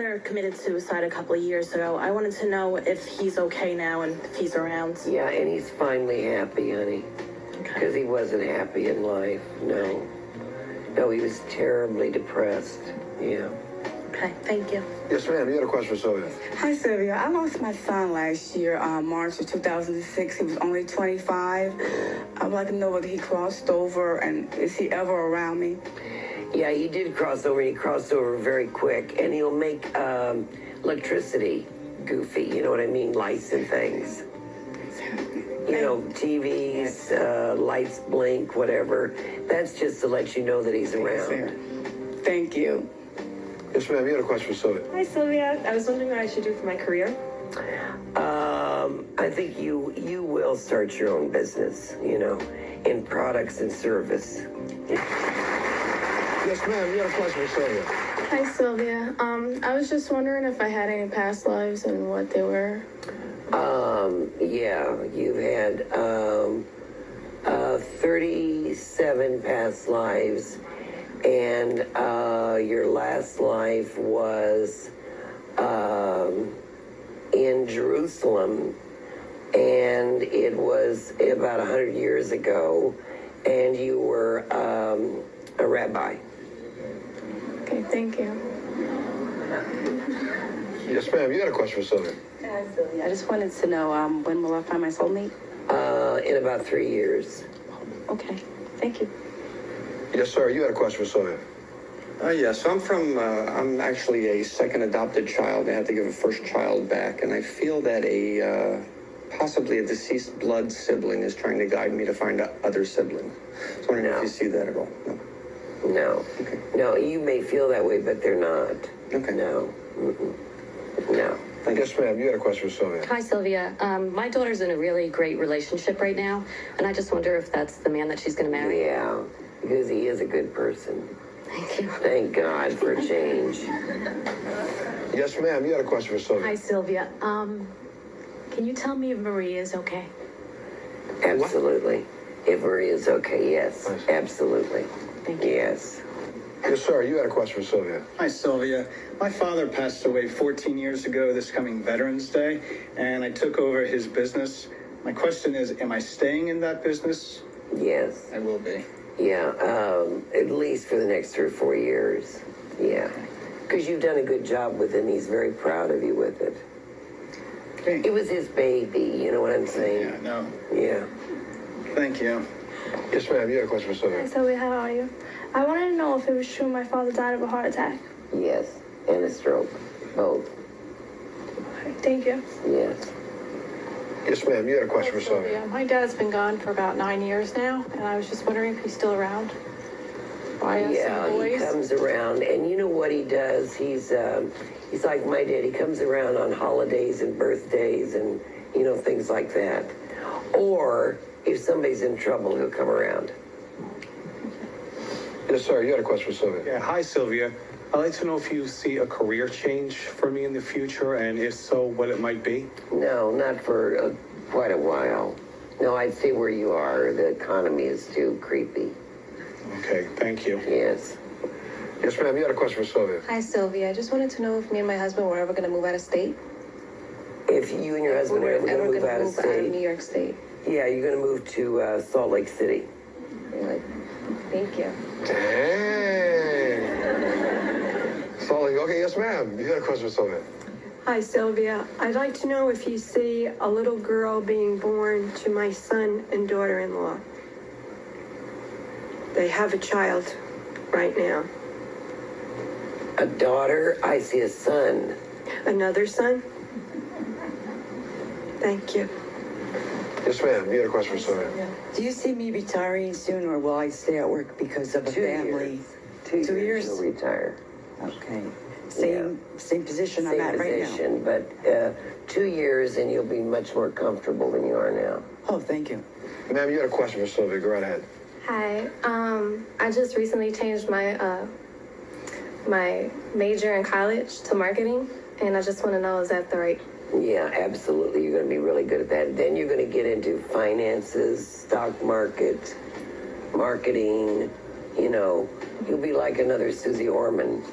Committed suicide a couple of years ago. I wanted to know if he's okay now and if he's around. Yeah, and he's finally happy, honey. Because he wasn't happy in life. No. No, he was terribly depressed. Yeah. Okay, thank you. Yes, ma'am. You had a question for Sylvia. Hi, Sylvia. I lost my son last year, March of 2006. He was only 25. I would like to know whether he crossed over and is he ever around me? Yeah, he did cross over. He crossed over very quick. And he'll make electricity goofy. You know what I mean? Lights and things. You know, TVs, lights blink, whatever. That's just to let you know that he's around. Thank you. Yes, ma'am. You had a question for Sylvia. Hi, Sylvia. I was wondering what I should do for my career. I think you will start your own business, you know, in products and service. Yes, ma'am. You had a question for Sylvia. Hi, Sylvia. I was just wondering if I had any past lives and what they were. Yeah, you've had 37 past lives, and your last life was in Jerusalem, and it was about 100 years ago, and you were a rabbi. Okay, thank you. Yes, ma'am. You had a question for Sylvia. Hi, Sylvia. I just wanted to know when will I find my soulmate? In about 3 years. Okay, thank you. Yes, sir. You had a question for Sylvia. Yes, I'm actually a second adopted child. I had to give a first child back, and I feel that possibly a deceased blood sibling is trying to guide me to find other siblings. I was wondering if you see that at all. No. No. Okay. No, you may feel that way, but they're not. Okay. No. Mm-mm. No. Yes, ma'am. You had a question for Sylvia. Hi, Sylvia. My daughter's in a really great relationship right now, and I just wonder if that's the man that she's going to marry. Yeah, because he is a good person. Thank you. Thank God for a change. Yes, ma'am. You had a question for Sylvia. Hi, Sylvia. Can you tell me if Maria is okay? Absolutely. If Maria's okay, yes. Nice. Absolutely. Thank you. Yes. Yes, sir. You had a question for Sylvia. Hi, Sylvia. My father passed away 14 years ago this coming Veterans Day, and I took over his business. My question is, am I staying in that business? Yes. I will be. Yeah, at least for the next 3 or 4 years. Yeah. Because you've done a good job with it, and he's very proud of you with it. Okay. It was his baby, you know what I'm saying? Yeah, no. Yeah. Thank you. Yes, ma'am. You had a question for Sylvia. Hi, Sylvia. How are you? I wanted to know if it was true my father died of a heart attack. Yes. And a stroke. Both. Okay, thank you. Yes. Yes, ma'am. You had a question for Sylvia. My dad's been gone for about 9 years now, and I was just wondering if he's still around. By us Yeah, and the he boys. comes around, and you know what he does? He's like my dad. He comes around on holidays and birthdays and, you know, things like that. Or if somebody's in trouble, he'll come around. Yes, sir. You had a question for Sylvia. Yeah, hi, Sylvia. I'd like to know if you see a career change for me in the future, and if so, what it might be. No, not for quite a while. No, I'd stay where you are. The economy is too creepy. Okay, thank you. Yes. Yes, ma'am. You had a question for Sylvia. Hi, Sylvia. I just wanted to know if me and my husband were ever going to move out of state. If you and your husband are ever going to move out of New state, York State. yeah, you're going to move to Salt Lake City. Really? Thank you. Dang. Solid. Okay, yes, ma'am. You had a question for Sylvia. Hi, Sylvia. I'd like to know if you see a little girl being born to my son and daughter-in-law. They have a child right now. A daughter? I see a son. Another son? Thank you. Yes, ma'am. You had a question for Sylvia. Do you see me retiring soon, or will I stay at work because of a 2 family? years. 2 2 years? You'll retire. Okay. Same position I'm at right now. Same position, but 2 years and you'll be much more comfortable than you are now. Oh, thank you. Ma'am, you had a question for Sylvia. Go right ahead. Hi. I just recently changed my my major in college to marketing, and I just want to know, is that the right? Yeah, absolutely. You're going to be really good at that. Then you're going to get into finances, stock market, marketing. You know, you'll be like another Susie Orman.